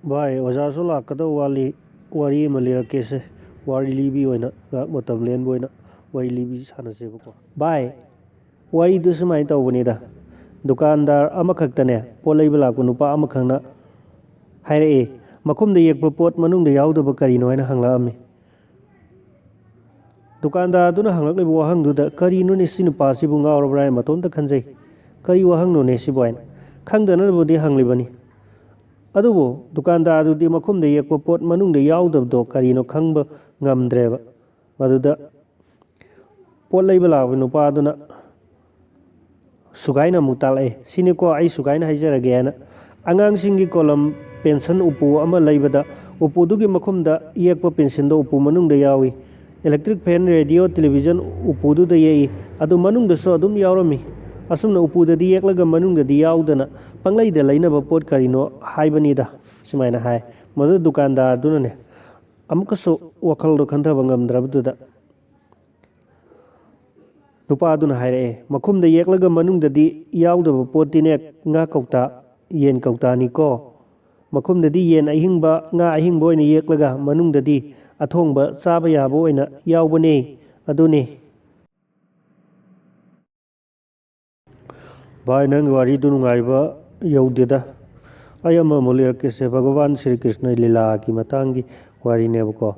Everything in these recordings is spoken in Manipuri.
भाई ओजासु लाकदो वारी अमा लिरक्केसे वारी लिबी ओइना गाक मतम लेनबो ओइना वारी लिबी सानसेबको भाई वारी दु सुमाय तौबनीदा दुकानदार अमखक्तने पोत लैबा लाक्पो नुपा अमखंगना हायरए मखुमदा येकपो पोत मनुंगदा यावदबा करिनो हायना हंगलाअमि दुकानदार दुना हंगलक्लिबा वाहंगदुदा करिनोने सि नुपासिबु ngaurabra matonta खंजै करी वाहंगनोने सिबो हायना खंगदनबुदि हंगलिबनी अदुबो दुकानदार दुदि मखुमदा येकपो पोत मनुंगदा यावदबदो करिनो खंगबा ngamdreba maduda पोत लैबा लाक्पो नुपादुना सुगाइना मुतालए सिनिको आई सुगाइना हाइजरगे हायना आंगांसिंगी कोलम पेंशन उपु अमा लैबदा उपुदुगी मखुमदा येकपो पेंशनदो उपु मनुंगदा यावी इलेक्ट्रिक फैन रेडियो टेलीविजन उपुदुदा येई अदु मनुंगदसो अदुम यावरमी असुमना उपुददी येकलगा मनुंगददी यावदना पंगलैदा लैनबा पोत करिनो हाइबनीदा सिमाइना हाय मदु दुकानदार दुनने अमुकसो वखलदो खंथबा ngamdrabduda नुपादुना हायरे मखुमदा येकलगा मनुंगददी यावदबा पोतिने nga कौता येन कौतानिको मखुमददी येन अहिंगबा nga अहिंगबा ओइना येकलगा मनुंगददी अथोंगबा चाबा याबा ओइना यावबने अदुने भाई नंग वारी दु नुंगाइबा यौदेदा अय अमा मोलिरक्केसे भगवान श्री कृष्ण लीला की मतांगी वारी नेबको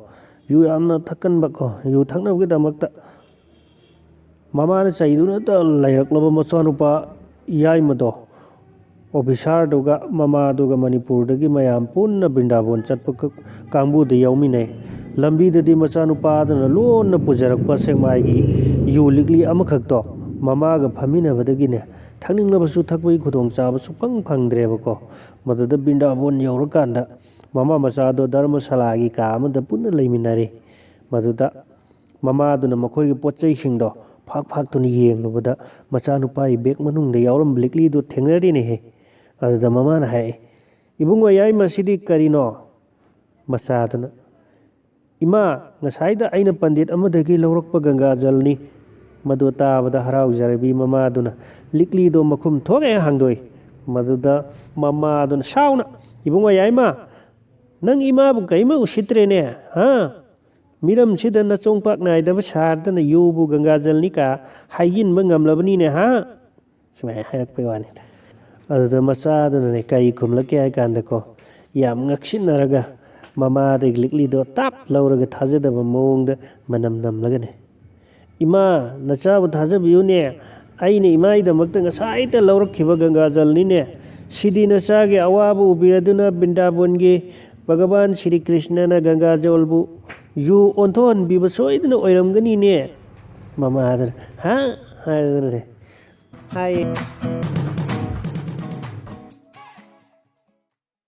यु यामना थक्कनबको यु थक्नबगिदमक्ता ममाना चाइदुना त लैरक्लबा मचानुपा याइमदो ऑफिसर दुगा ममा दुगा मणिपुरदगी मयाम पुन्ना बिंदाबोन चटप कांबुद याउमिने लंबीददी मचानुपादना लोन पुजरक्पा सेमाइगी यु लिगली अमखक्तो ममागा फमिनबदगिने थक्निंगलबसु थक्पई खुदोंग चाबा सुफंग फंगद्रेबको मदद बिंदाबोन यौरकांदा ममा मचादो धर्मशालागी का अमदा पुन्ना लैमिनारे मदुदा ममादुना मखोइगी पोच्चैसिंगदो फाक फाक तुनी येंगलबदा मचानुपाई बेग मनुंगदा यावरम लिगलीदो थेंगनरिने हे अदुदा ममाना हाय इबुंगो याई मसिदी करिनो मचादुना इमा ngसाइदा आइना पंडित अमदगी लौरक्पा गंगा जलनी मदु ताबदा हराउजरबी ममादुना लिगलीदो मखुम थोगे हांगदोय मदुदा ममादुना साउना इबुंगो याइमा नंग इमाबु कइमा उसित्रेने हा मिरम सिदा नचोंपाक नाइदबा सारदना युबु गंगा जलनी का हाइजिनबा ngamlabaniने हा सुमाय हायरक्पै वानी अदुदा मचादुना कई खुमलके हाय कांदको याम ngaksinaraga ममादगी लिगलीदो ताप लौरगा थाजदबा मोंगदा मनम नमलगने इमा नचाबु थाजबियुने आइने इमाइदमक्ता ngसाइदा लौरखिबा गंगा जलनीने सिदी नचागे अवाबु उबिरदुना बिंदाबोनगे भगवान श्री कृष्णना गंगा जलबु यु ओंथोन बिबा सोइदना ओइरमगनीने ममादर हा हाय